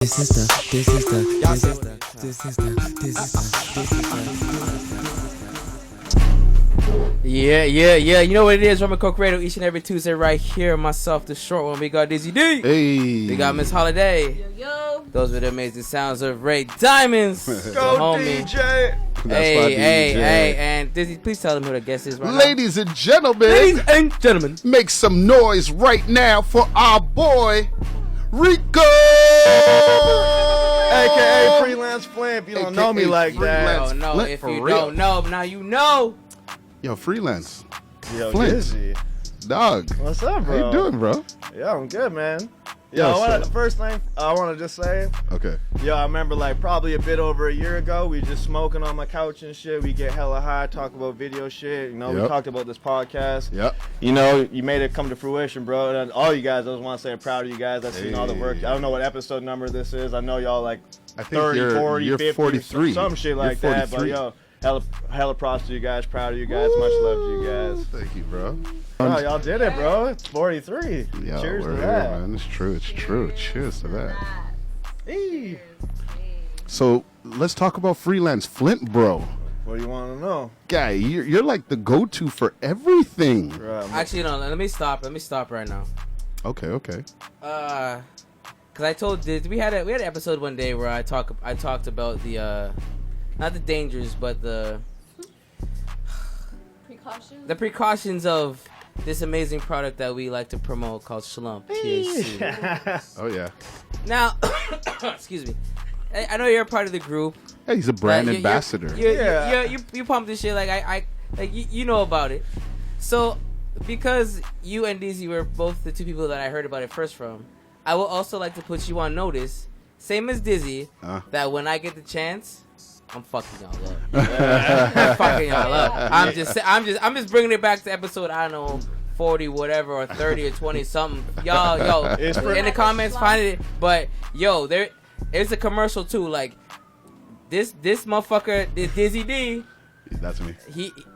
Yeah. You know what it is, Rumncokeradio, each and every Tuesday right here. Myself, the short one. We got Dizzy D. Hey. We got Miss Holiday. Yo. Those were the amazing sounds of Ray DIMENDZ. Go homie. DJ. Hey, and Dizzy, please tell them who the guest is right Ladies and gentlemen. Ladies and gentlemen. Make some noise right now for our boy, Rico. AKA Freelance Flint. If you don't know me like that. No, Flint if for you real. don't know, now you know. Yo, Freelance. Yo, Flint. Dizzy. Dog. What's up, bro? How you doing, bro? Yeah, I'm good, man. Yo, Yo, first thing I want to just say, Okay. yo, I remember like probably a bit over a year ago, we just smoking on my couch and shit. We get hella high, talk about video shit. You know, we Yep. talked about this podcast. Yep. You know, you made it come to fruition, bro. And all you guys, I just want to say I'm proud of you guys. I've seen all the work. I don't know what episode number this is. I know y'all like I think 30, you're 40, 50, 43. some shit like You're that. But 43. yo, hella props to you guys. Proud of you guys. Much love to you guys. Thank you, bro. Oh, y'all did it, bro. It's 43. Yo, Cheers to we're here, that. man. It's true. Cheers to that. Hey. So let's talk about Freelance Flint, bro. What do you want to know? Guy, you're like the go-to for everything. Right, Actually, no, let me stop right now. Okay. Cause I told Diz, we had an episode one day where I talked about the not the dangers but the precautions of this amazing product that we like to promote called Schlump THC. Oh yeah. Now, excuse me, I know you're a part of the group. Hey, he's a brand You're- ambassador. You pump this shit like you know about it. So because you and DZ were both the two people that I heard about it first from, I would also like to put you on notice, same as Dizzy, that when I get the chance, I'm fucking y'all up. I'm fucking y'all up. I'm just bringing it back to episode, I don't know, 40 whatever or 30 or 20 something. Y'all, in the comments find it. But yo, there's a commercial too. Like this motherfucker, this Dizzy D. That's me.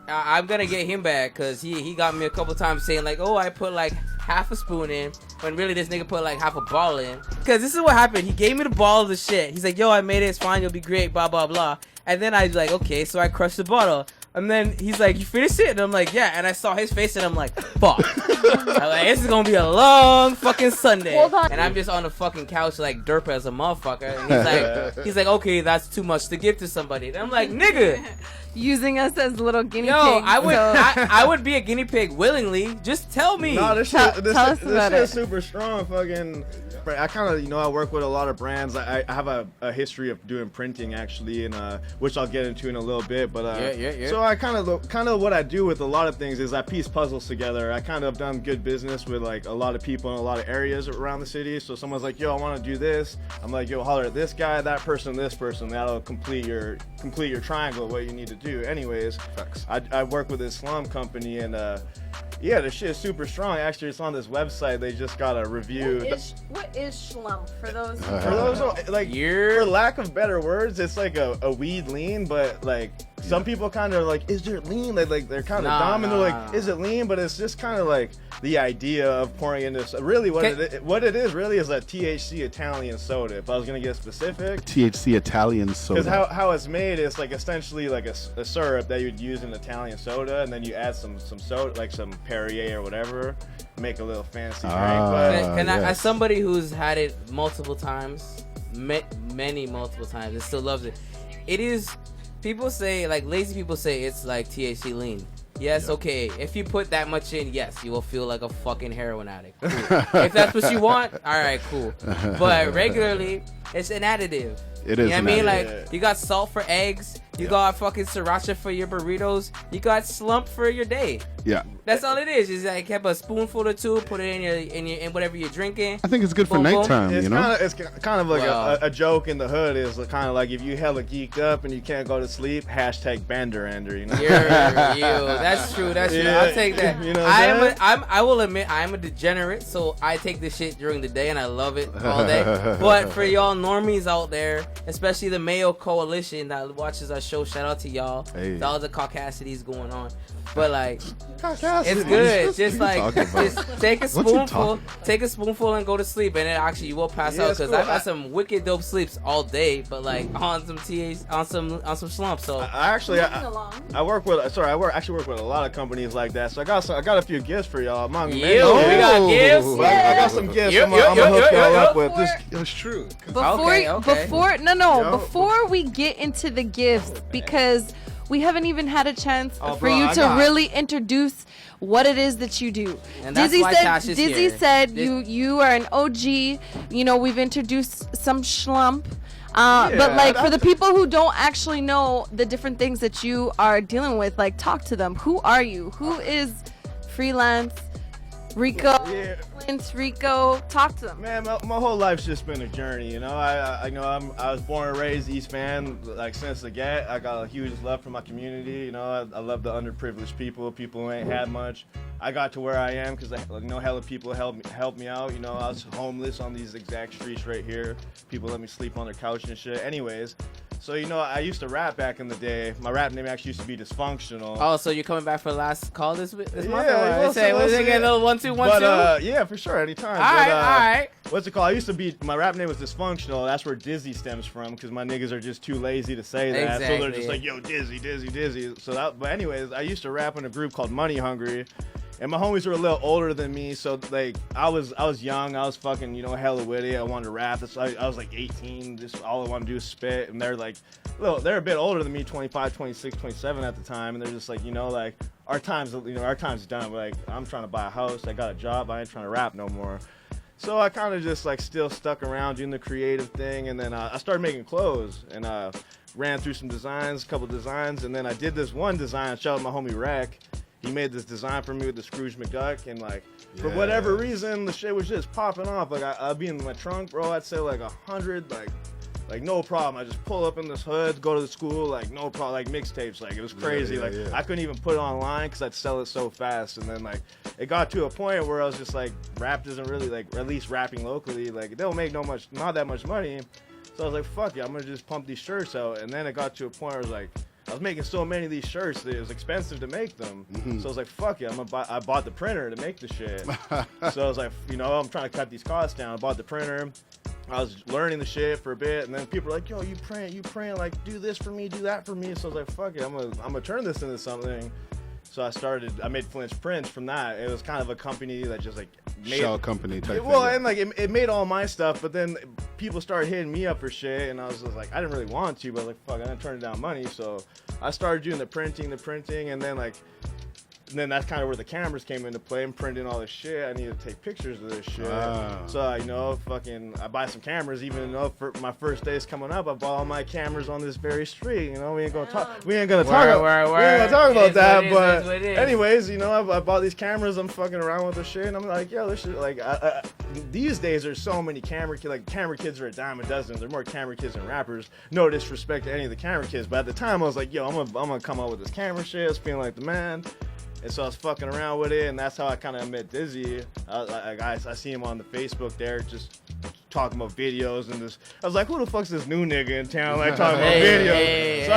I'm gonna get him back because he got me a couple times saying like, oh, I put like half a spoon in when really this nigga put like half a ball in. Because this is what happened. He gave me the ball of the shit. He's like, yo, I made it. It's fine. You'll be great. Blah blah blah. And then I was like, okay, so I crushed the bottle. And then he's like, you finished it? And I'm like, yeah. And I saw his face and I'm like, fuck. I'm like, this is gonna be a long fucking Sunday. And I'm just on the fucking couch like derp as a motherfucker. And he's like, okay, that's too much to give to somebody. And I'm like, nigga. Using us as little guinea pigs. I would be a guinea pig willingly. Just tell me. No, this Tell shit us about is it. super strong. Fucking, I kind of, I work with a lot of brands. I have a history of doing printing actually, and which I'll get into in a little bit. But yeah. So I kind of what I do with a lot of things is I piece puzzles together. I kind of done good business with like a lot of people in a lot of areas around the city. So someone's like, yo, I want to do this. I'm like, yo, holler at this guy, that person, this person. That'll complete your triangle. What you need to do. Anyways, I work with this Schlump company, and yeah, the shit is super strong. Actually, it's on this website. They just got a review. What is Schlump for those? For those like, for lack of better words, it's like a weed lean, but like some people kind of like, is there lean? Like they're kind of dumb and they're like, is it lean? But it's just kind of like the idea of pouring into really what it is really is a THC Italian soda. If I was gonna get specific, THC Italian soda. because how it's made is like essentially like a syrup that you'd use in Italian soda, and then you add some soda, like some Perrier or whatever, make a little fancy drink. But Can I, as somebody who's had it multiple times, many multiple times, and still loves it, it is. People say, like lazy people say, it's like THC lean. Yes, okay. If you put that much in, yes, you will feel like a fucking heroin addict. Cool. If that's what you want, all right, cool. But regularly, it's an additive. It is. You know what I mean? Like, you got salt for eggs. You got fucking sriracha for your burritos. You got Schlump for your day. Yeah. That's all it is. Is like have a spoonful or two, put it in whatever you're drinking. I think it's good for Boom, boom. nighttime. It's kind of like a joke in the hood. Is kind of like if you hella geeked up and you can't go to sleep, hashtag Bender Ender. You know. That's true. That's true. I'll take that. You know I will admit I am a degenerate, so I take this shit during the day and I love it all day. But for y'all normies out there, especially the Mayo Coalition that watches our show, shout out to y'all. Hey. All the caucasities going on. but like Cassidy, it's good. what Just you like talking about? just take a What you spoonful and go to sleep, and then actually you will pass Yeah, out it's because cool. I've had some wicked dope sleeps all day, but like on some Schlump. So I work with actually work with a lot of companies like that. So I got a few gifts for y'all. Among many. we got gifts. I got some gifts. Yep, I'm gonna hook y'all up with. Before- It's true. Okay. Before we get into the gifts, because we haven't even had a chance Oh, for bro, you I to got- really introduce what it is that you do. And that's why Tash is Dizzy here. said you are an OG. You know, we've introduced some Schlump. But like for the people who don't actually know the different things that you are dealing with, like talk to them. Who are you? Who is Freelance? Rico, Flint, Rico, talk to them. Man, my whole life's just been a journey, you know. I was born and raised East Fan, like since the get. I got a huge love for my community, you know. I love the underprivileged people who ain't had much. I got to where I am because hella people helped me out. You know, I was homeless on these exact streets right here. People let me sleep on their couch and shit. Anyways, so you know, I used to rap back in the day. My rap name actually used to be Dysfunctional. Oh, so you're coming back for the last call this month? Yeah, Let's say, we'll was it see. a little 1 2 1 But 2? yeah, for sure, anytime. All right. What's it called? I used to be, my rap name was Dysfunctional. That's where Dizzy stems from, because my niggas are just too lazy to say that. So they're just like, yo, Dizzy. So that, but anyways, I used to rap in a group called Moneyhungry. And my homies were a little older than me, so like I was young, I was fucking, you know, hella witty. I wanted to rap. I was like 18, just all I wanted to do is spit. And they're like, they're a bit older than me, 25, 26, 27 at the time. And they're just like, you know, like our time's done. Like I'm trying to buy a house, I got a job, I ain't trying to rap no more. So I kind of just like still stuck around doing the creative thing. And then I started making clothes and ran through some designs, a couple designs. And then I did this one design, shout out my homie Rack. He made this design for me with the Scrooge McDuck, and like for whatever reason, the shit was just popping off. Like I'd be in my trunk, bro. I'd say like 100, like no problem. I just pull up in this hood, go to the school, like no problem. Like mixtapes, like it was crazy. I couldn't even put it online because I'd sell it so fast. And then like it got to a point where I was just like, rap doesn't really like, at least rapping locally, like it don't make not that much money. So I was like, fuck it, I'm gonna just pump these shirts out. And then it got to a point where I was like, I was making so many of these shirts that it was expensive to make them. So I was like, fuck it, I bought the printer to make the shit. So I was like, you know, I'm trying to cut these costs down. I bought the printer. I was learning the shit for a bit, and then people were like, yo, you print, like do this for me, do that for me. So I was like, fuck it, I'm gonna turn this into something. So I made Flint's Prints from that. It was kind of a company that just like made shell company type thing. Well, and like it made all my stuff, but then people started hitting me up for shit, and I was just like, I didn't really want to, but like, fuck, I didn't turn down money. So I started doing the printing, and then like, then that's kind of where the cameras came into play. And printing all this shit, I needed to take pictures of this shit. So you know, I buy some cameras. Even though for my first day's coming up, I bought all my cameras on this very street. You know, we ain't gonna talk about that. But anyways, you know, I bought these cameras. I'm fucking around with the shit, and I'm like, yo, this shit. Like these days, there's so many camera kids are a dime a dozen. There's more camera kids than rappers. No disrespect to any of the camera kids, but at the time, I was like, yo, I'm gonna come up with this camera shit. It's feeling like the man. And so I was fucking around with it, and that's how I kind of met Dizzy. I see him on the Facebook there, just talking about videos and this. I was like, who the fuck's this new nigga in town, like talking about videos? So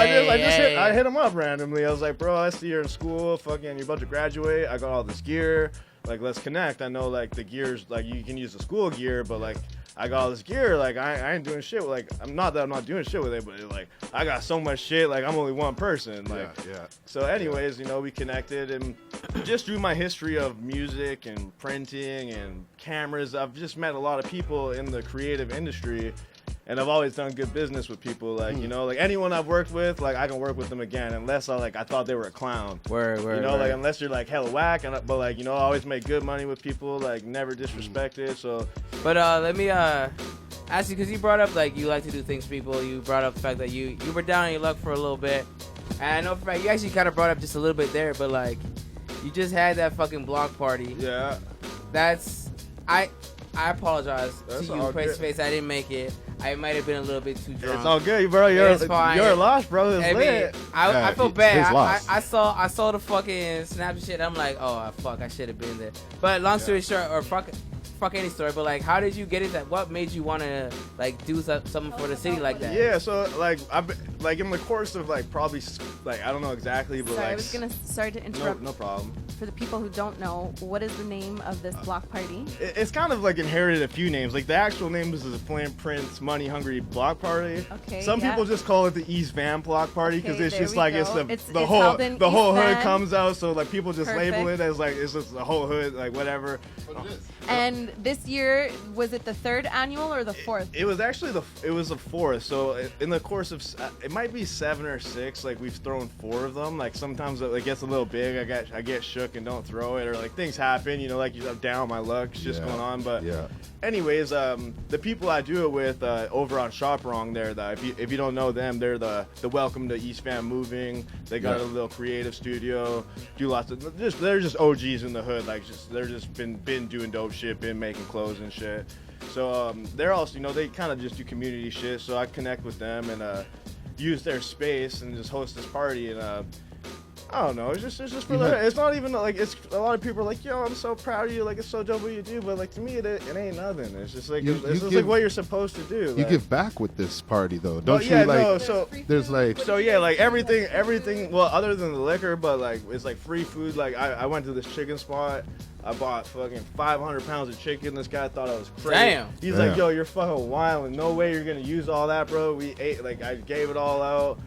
I hit him up randomly. I was like, bro, I see you're in school, fucking, you're about to graduate. I got all this gear. Like, let's connect. I know like the gears, like you can use the school gear, but like I got all this gear. Like I ain't doing shit with, like, I'm not doing shit with it, but like I got so much shit. Like I'm only one person. Like So anyways, you know, we connected, and just through my history of music and printing and cameras, I've just met a lot of people in the creative industry. And I've always done good business with people, like, you know, like anyone I've worked with, like I can work with them again, unless I thought they were a clown. Word. You know, like unless you're like hella whack, but like, you know, I always make good money with people, like never disrespected. So, but let me ask you, because you brought up like you like to do things for people. You brought up the fact that you were down on your luck for a little bit, and I know for a fact you actually kind of brought up just a little bit there, but like you just had that fucking block party. Yeah. I apologize That's to you, face to face. I didn't make it. I might have been a little bit too drunk. It's all good, bro. You're lost, bro. It's lit. I feel bad. I saw the fucking snap shit. I'm like, oh fuck, I should have been there. But long story short, or fuck any story, but like, how did you get into that? What made you want to like do something for the city like that? Yeah, so like I've been, like in the course of like probably like I don't know exactly, but Sorry, like I was gonna sorry to interrupt. no problem. For the people who don't know, what is the name of this block party? It's kind of like inherited a few names. Like the actual name is the Flint Prince Money Hungry Block Party. Okay. Some people just call it the East Van Block Party because Okay, it's there just we like go. it's the It's whole held in the whole East hood Van. comes out, so like people just label Perfect. it as like it's just the whole hood, like whatever. And this year, was it the 3rd annual or the 4th? It was actually the 4th. So in the course of it might be 7 or 6. Like we've thrown 4 of them. Like sometimes it gets a little big. I get shook and don't throw it, or like things happen. You know, like I'm down my luck. It's just going on. But anyways, the people I do it with over on Shop Wrong there. If you don't know them, they're the Welcome to East Van Moving. They got a little creative studio. Do lots of they're just OGs in the hood. Like they're just been doing dope shit, been making clothes and shit. So they're also, they kind of just do community shit. So I connect with them and use their space and just host this party. And I don't know, it's just for it's not even like, it's a lot of people are like, yo, I'm so proud of you, like it's so dope what you do, but like to me it ain't nothing. It's just like it's just like what you're supposed to do. You like, give back with this party though, don't you? Yeah, like no, so there's like like everything, well, other than the liquor, but like it's like free food. Like I went to this chicken spot. I bought fucking 500 pounds of chicken. This guy thought I was crazy. Damn. He's like, yo, you're fucking wild. No way you're gonna use all that, bro. We ate, like I gave it all out.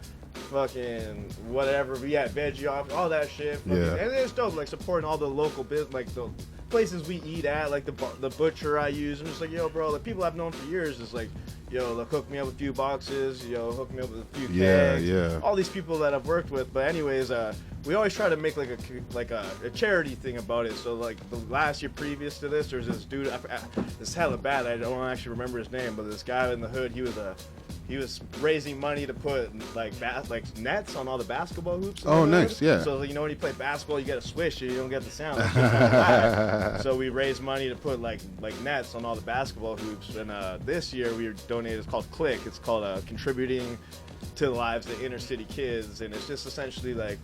Fucking whatever. We had veggie off, all that shit. Fucking, and it's dope, like supporting all the local business, like the places we eat at, like the butcher I use. I'm just like, yo, bro, the people I've known for years is like, yo, they'll hook me up with a few boxes, yo, hook me up with a few kegs. All these people that I've worked with. But anyways, we always try to make like a charity thing about it. So like the last year previous to this, there's this dude, it's hella bad, I don't actually remember his name, but this guy in the hood, he was raising money to put like nets on all the basketball hoops. Oh, nice, yeah. So when you play basketball, you get a swish, you don't get the sound. It's just like so we raised money to put like nets on all the basketball hoops. And this year we donated. It's called Click. It's called contributing to the lives of inner city kids, and it's just essentially like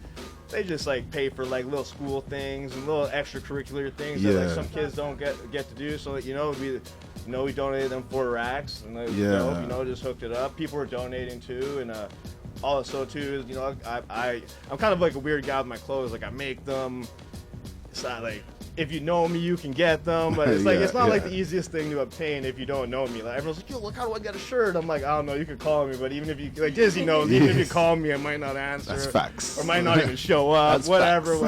they just like pay for like little school things and little extracurricular things that like some kids don't get to do. So like, we donated them 4 racks, and just hooked it up. People were donating too, and also too is I'm kind of like a weird guy with my clothes. Like I make them. It's not like if you know me, you can get them, but it's like it's not like the easiest thing to obtain if you don't know me. Like everyone's like, yo, look, how do I get a shirt? I'm like, I don't know. You can call me, but even if you like Dizzy knows, even if you call me, I might not answer. That's facts. Or might not even show up. That's whatever.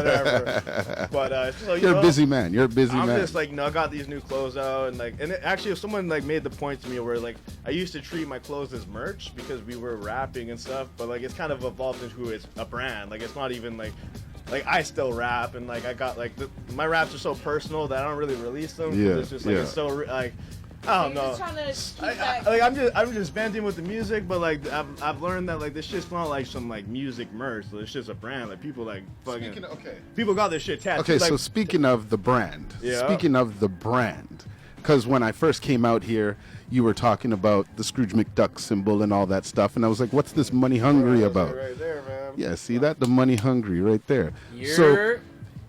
But so, you're a busy man. You're a busy man. I'm just like, I got these new clothes out, and actually, if someone like made the point to me where like I used to treat my clothes as merch because we were rapping and stuff, but like it's kind of evolved into it's a brand. Like it's not even like I still rap, and like I got like my raps are so personal that I don't really release them. It's just like it's so like I don't know. I'm just venting with the music, but like I've learned that like this shit's not like some like music merch. It's just a brand. Like people like fucking people got this shit tattooed. Okay, so speaking of the brand, because when I first came out here, you were talking about the Scrooge McDuck symbol and all that stuff, and I was like, what's this money hungry about? Right there, man. Yeah, see that? The money hungry right there. So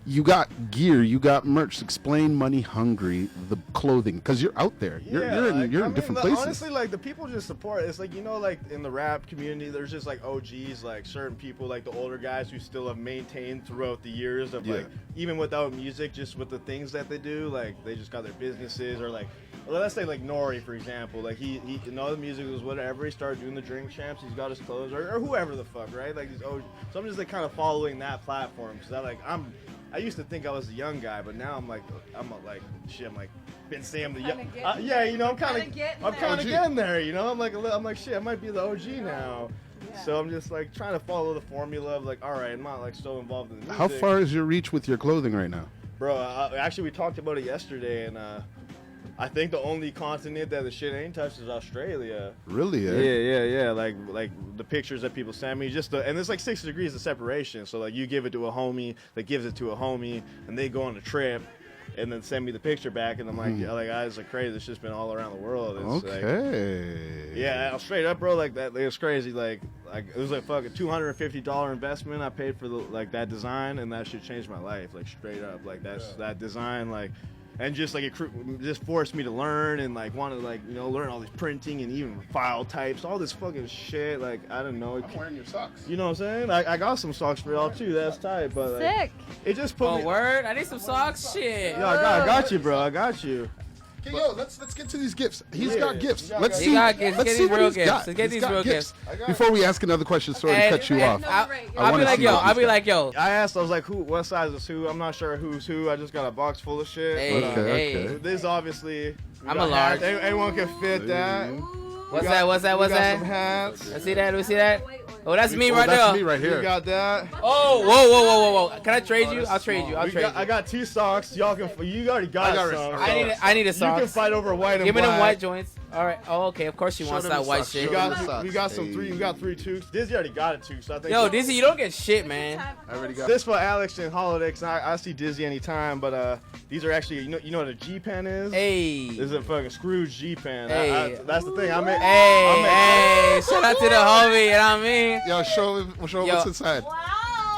you got gear, you got merch. Explain money hungry, the clothing, because you're out there. You're in different places. Honestly, like the people just support. It's like like in the rap community, there's just like OGs, like certain people, like the older guys who still have maintained throughout the years of like even without music, just with the things that they do, like they just got their businesses or like. Well, let's say like Nori, for example, like he the music was whatever. He started doing the drink champs. He's got his clothes, or whoever the fuck, right? Like these OGs. So I'm just like kind of following that platform because I used to think I was a young guy, but now I'm like shit. I'm like been saying the young. I'm kind of getting there. I'm like shit. I might be the OG now. Yeah. So I'm just like trying to follow the formula of like, all right, I'm not like so involved in the music. How far is your reach with your clothing right now, bro? Actually, we talked about it yesterday, and I think the only continent that the shit ain't touched is Australia. Really? Yeah. Like the pictures that people send me, and there's like 6 degrees of separation. So like you give it to a homie that gives it to a homie, and they go on a trip, and then send me the picture back, and I'm like, guys, like crazy. It's just been all around the world. It's okay. Like, straight up, bro. Like that, it was crazy. Like it was like fucking $250 investment I paid for that design, and that shit changed my life. Like straight up, like that design, like. and just like it just forced me to learn and like want to like learn all this printing and even file types, all this fucking shit. Like I don't know. I'm wearing your socks. You know what I'm saying? I got some socks for y'all too. That's tight, but like, Sick. it just put me. Word. I need some socks. Shit. Yo, I got you, bro. I got you. Okay, yo, let's get to these gifts. He's got gifts. got Let's gifts. see. He got gifts. Let's Get see these what real he's gifts. got. Let's get He's these got real gifts. gifts. Before we ask another question, sorry to cut you off. I'll I be wanna like, see yo. what I'll he's be got. like, yo. I asked, I was like, what size is who? I'm not sure who's who. I just got a box full of shit. Hey, but, hey. This obviously. we I'm got a large. hats. Anyone can fit that. What's We that? got- What's that? we What's got that? some hats. I see that. We see that. Oh, that's me right That's there. me right We here. got that. Oh, whoa. Can I trade you? I'll trade you. I'll We trade got, I you. got 2 socks. Y'all can. You already got I got some. it. I need a You sock. can fight over white and Give me black. them white joints. All right. Oh, okay. Of course she Show wants them that the white socks. shit. Show We them got, the socks. we got some Hey. three. We got 3 toques. Dizzy already got it too, so I think. Yo, Dizzy, you don't get shit, man. I already got. This for Alex and Holiday, 'cause I see Dizzy anytime, but these are actually you know what a G pen is? Hey. This is a fucking Scrooge G pen. Hey. That's the thing. I made. Hey. Shout out to the homie. You know what I mean? Yo, show him Yo. what's inside.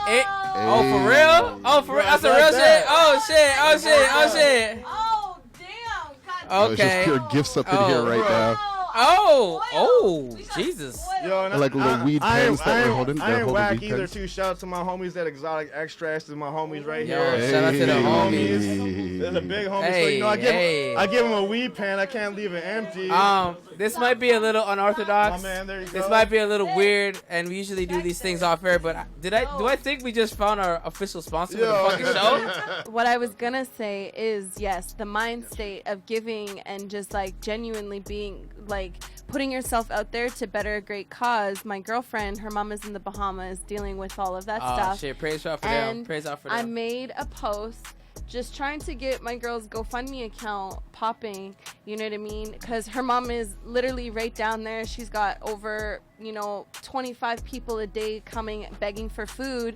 It, oh, for real? Oh, for real? That's a Like real that. shit? Oh, shit. Oh, shit. Oh, shit. Oh, damn. God. Yo, it's just Okay. pure gifts up in Oh, here right bro. now. Oh, Jesus. Yo, and Like little weed pens that we're holding. I They're ain't holding whack weed either pens. too. Shout out to my homies that Exotic Extracts is my homies right Yo, here. shout out to the Hey. homies. There's a big homie, so Hey, I give hey. I give him a weed pen. I can't leave it empty. This might be a little unorthodox. My man, there you This go. might be a little weird, and we usually do these things off air. But do I think we just found our official sponsor for the Yo. fucking show? What I was gonna say is, yes, the mind state of giving and just like genuinely being like putting yourself out there to better a great cause. My girlfriend, her mom is in the Bahamas dealing with all of that Oh stuff. shit! Praise out for them. And Praise out for I them. made a post just trying to get my girl's GoFundMe account popping, you know what I mean? Because her mom is literally right down there. She's got over, 25 people a day coming begging for food.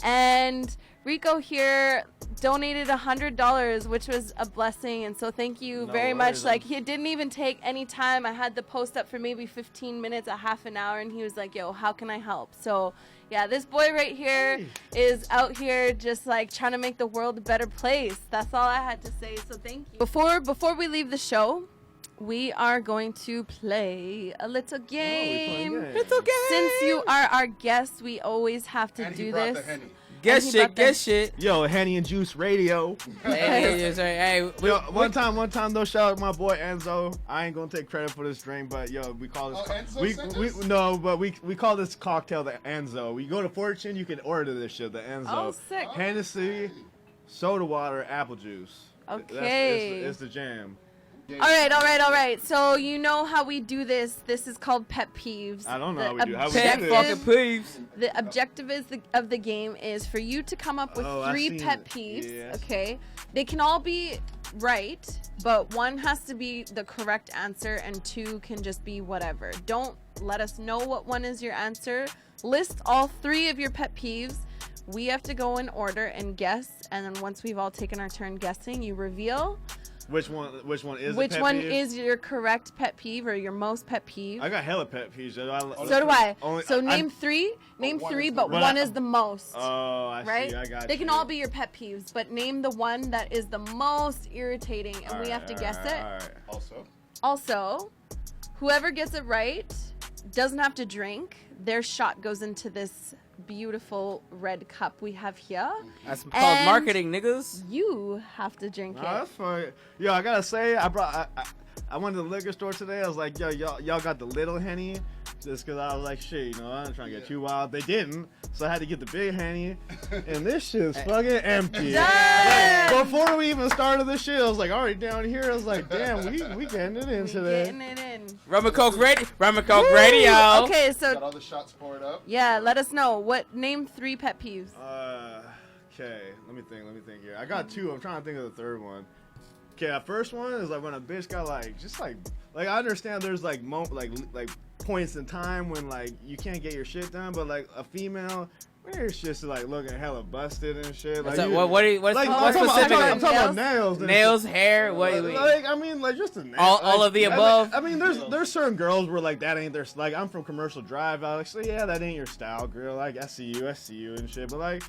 And Rico here donated $100, which was a blessing. And so thank you No very worries. much. Like, he didn't even take any time. I had the post up for maybe 15 minutes, a half an hour. And he was like, yo, how can I help? So yeah, this boy right here is out here just like trying to make the world a better place. That's all I had to say. So thank you. Before we leave the show, we are going to play a little game. Little game. Since you are our guest, we always have to do this. Get And he shit. brought Get the- shit. Yo, Henny and Juice Radio. Hey, Yo, one time though, shout out to my boy Enzo. I ain't gonna take credit for this drink, but yo, we call this. Enzo sent this? No, but we call this cocktail the Enzo. We go to Fortune, you can order this shit, the Enzo. Oh, sick. Hennessy, soda water, apple juice. Okay. It's the jam. All right. So you know how we do this. This is called pet peeves. I don't know The how we do. How we do Pet this? fucking peeves. The objective of the game is for you to come up with Oh, I've 3 seen pet it. peeves. Yes. Okay, they can all be right, but one has to be the correct answer, and 2 can just be whatever. Don't let us know what one is your answer. List all 3 of your pet peeves. We have to go in order and guess, and then once we've all taken our turn guessing, you reveal Which one is which a pet one peeve? is your correct pet peeve or your most pet peeve. I got hella pet peeves. So do I. Only- So I- name 3, but But one I- is the most. Oh, I Right? see. I got They you. can all be your pet peeves, but name the one that is the most irritating, and we have to guess it. Alright. Also, whoever gets it right doesn't have to drink. Their shot goes into this beautiful red cup we have here. That's called And- marketing, niggas. You have to drink Nah, it. that's fine. Yo, I gotta say, I went to the liquor store today. I was like, yo, y'all got the little Henny? Just because I was like, shit, I'm not trying to get too wild. They didn't, so I had to get the big Henny. And this shit's fucking empty. Damn! Like, before we even started this shit, I was like, already down here. I was like, damn, we getting it in We today. getting it in. Rum and Coke Radio. Okay, Got so all the shots poured up. yeah, let us know. Name 3 pet peeves. Okay, let me think here. I got 2. I'm trying to think of the third one. Okay, the first one is like when a bitch got like I understand there's like points in time when like you can't get your shit done, but like a female, it's just like looking hella busted and shit. Like What's like, what I'm specific? talking about nails. and Nails, shit. hair, what? Like I mean, like just the nails. All of the above? I mean, there's certain girls where like that ain't their like. I'm from Commercial Drive, Alex. So yeah, that ain't your style, girl. Like I see you and shit. But like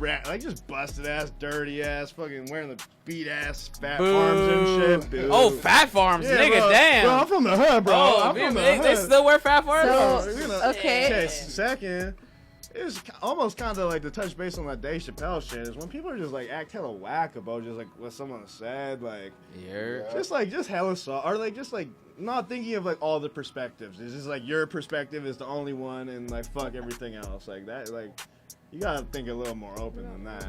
like just busted ass, dirty ass, fucking wearing the beat ass fat Boo. farms and shit. Boo. Oh, fat farms, Yeah, nigga, bro. damn. Bro, I'm from the hood, bro. Oh, I'm from the they hood. still wear fat farms? So, okay. Okay, second, it's almost kind of like to touch base on that Dave Chappelle shit is when people are just like act hella whack about just like what someone said, like just hella soft, or like just like not thinking of like all the perspectives. It's just like your perspective is the only one, and like fuck everything else. Like that, like you gotta think a little more open than that.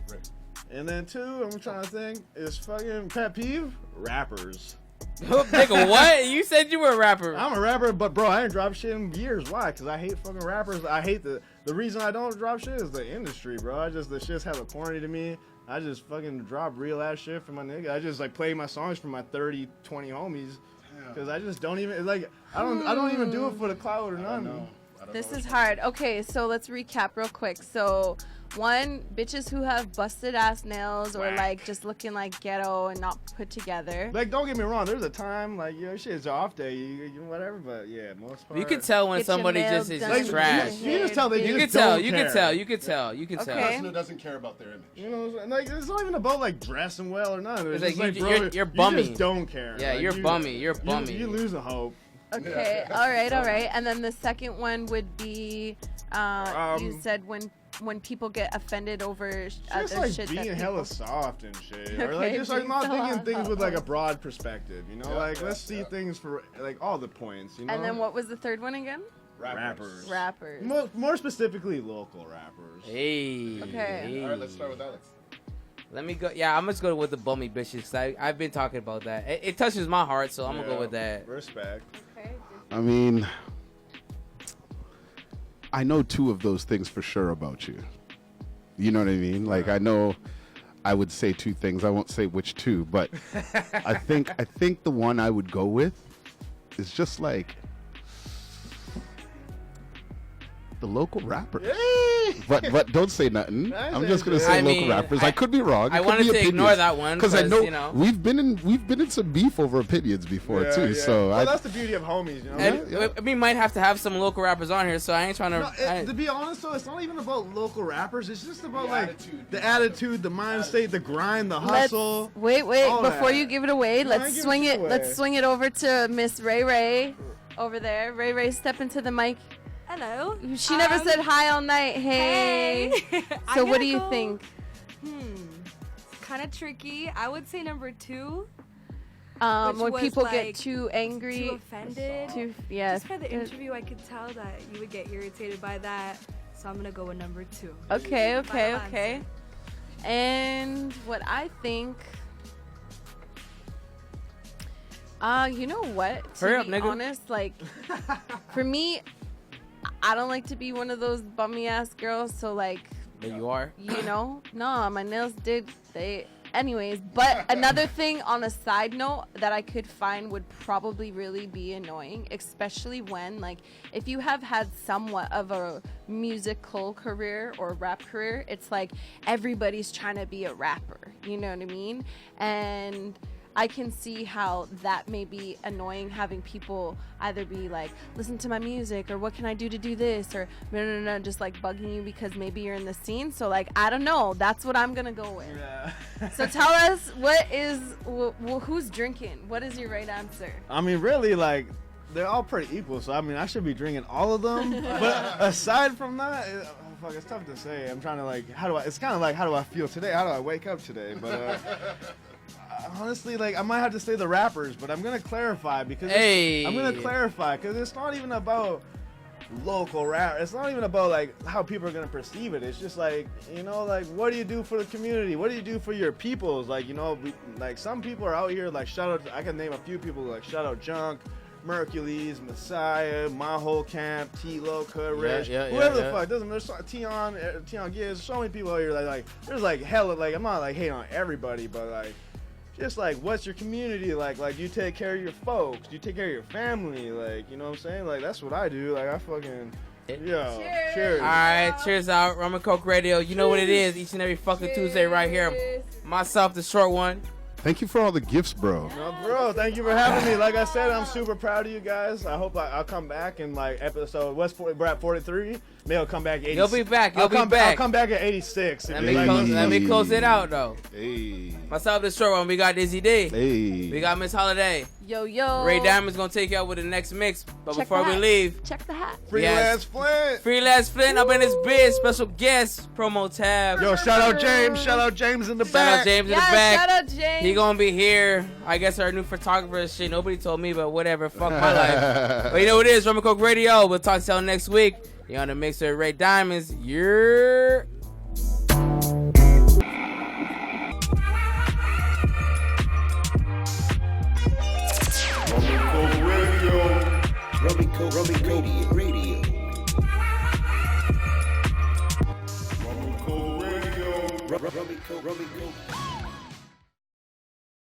Right. And then two, I'm trying to think, is fucking pet peeve rappers. Nigga, what? You said you were a rapper. I'm a rapper, but bro, I ain't dropped shit in years. Why? Because I hate fucking rappers. I hate the reason I don't drop shit is the industry, bro. The shit's hella corny to me. I just fucking drop real ass shit for my nigga. I just like play my songs for my 30, 20 homies. Because I just don't even, like, I don't even do it for the clout or nothing. This is hard. Okay, so let's recap real quick. So, one, bitches who have busted ass nails or like just looking like ghetto and not put together. Like, don't get me wrong. There's a time, like, shit's off day, you whatever. But yeah, most part. You can tell when Get somebody your just nails is done. just trash. You can just tell they You just can tell. don't You care. can tell. You can tell. You can Okay. tell. Person who doesn't care about their image. You know, like it's not even about like dressing well or nothing. It's It's just like, like, you- bro, you're bummy. You just don't care. Yeah, Like, you're bummy. You're bummy. You lose the hope. Okay, all right. And then the second one would be, you said when people get offended over Just other like shit being that hella people... soft and shit, or Okay, like just like being not so thinking things with like a soft. broad perspective. You know, like let's see things for like all the points. You know. And then what was the third one again? Rappers. Rappers. More specifically, local rappers. Hey. Okay. hey. All right, let's start with Alex. Let me go. Yeah, I'm just going with the bummy bitches because I've been talking about that. It touches my heart, so I'm going to go with that. Respect. Okay. I mean, I know two of those things for sure about you. You know what I mean? Like, I know I would say two things. I won't say which two, but I think the one I would go with is just like the local rappers. But don't say nothing. I'm just gonna say I local mean, rappers. I could be wrong. I wanted to ignore that one because I 'cause, know, you know. we've been in some beef over opinions before Yeah, too. yeah. So well, I that's the beauty of homies, you know. And we might have to have some local rappers on here, so I ain't trying to. No, to be honest though, it's not even about local rappers. It's just about The like attitude. the attitude, the mind state, the grind, the Let's hustle. wait all before that. you give it away. No, I Let's ain't swing giving it. shit Let's away. swing it over to Miss Ray Ray over there. Ray Ray, step into the mic. Hello. She never said hi all night. Hey. Hey. So what do you think? Kind of tricky. I would say number 2. When Which was, people get like, too angry, Too offended. yes. Just by the interview, I could tell that you would get irritated by that. So I'm gonna go with number 2. Okay. Balance. And what I think, you know what? To Hurry up, be nigga. honest, like, for me, I don't like to be one of those bummy ass girls. So like, There you are. you know, no, my nails anyways. But another thing on a side note that I could find would probably really be annoying, especially when, like, if you have had somewhat of a musical career or rap career, it's like everybody's trying to be a rapper, you know what I mean? And I can see how that may be annoying, having people either be like, listen to my music, or what can I do to do this, or no, just like bugging you because maybe you're in the scene. So like, I don't know. That's what I'm gonna go with. Yeah. So tell us, who's drinking? What is your right answer? I mean, really, like, they're all pretty equal. So, I mean, I should be drinking all of them. But aside from that, it's tough to say. I'm trying to, like, it's kind of like, how do I feel today? How do I wake up today? But honestly, like, I might have to say the rappers, but I'm going to clarify because it's not even about local rap. It's not even about like how people are gonna perceive it. It's just like, you know, like, what do you do for the community? What do you do for your peoples? Like, you know, like some people are out here, like, shout out, I can name a few people, like shout out Junk, Mercules, Messiah, My Whole Camp, T-Lo, Courage, whoever the fuck, doesn't matter. Tion Gibbs, so many people out here, like there's like hella, like, I'm not like hating on everybody, but like, just like, what's your community like? Like, do you take care of your folks? Do you take care of your family? Like, you know what I'm saying? Like, that's what I do. Like, I fucking, cheers. All right, cheers out, Rumncokeradio. You know what it is each and every fucking Tuesday right here. Myself, the short one. Thank you for all the gifts, bro. No, bro, thank you for having me. Like I said, I'm super proud of you guys. I hope I'll come back in like episode. We're at 43. Maybe I'll come back 86. You'll be back. You'll be I'll back. come back at 86. Let me close it out though. Hey. Myself, this short one. We got Dizzy D. Hey. We got Miss Holiday. Yo, yo. Ray Diamond's gonna take you out with the next mix. But Check before the we hat. leave, Check the hat. Freelance Flint. Freelance Flint up in his biz. Special guest promo tab. Yo, shout out James. Shout out James in the Shout back. out James in the Yeah, back. shout out James. He gonna be here. I guess our new photographer and shit. Nobody told me, but whatever. Fuck my life. But you know what it is? Rumncokeradio. We'll talk to y'all next week. You're on the mix with Ray Diamonds. You're... Rumncokeradio. Rumncokeradio.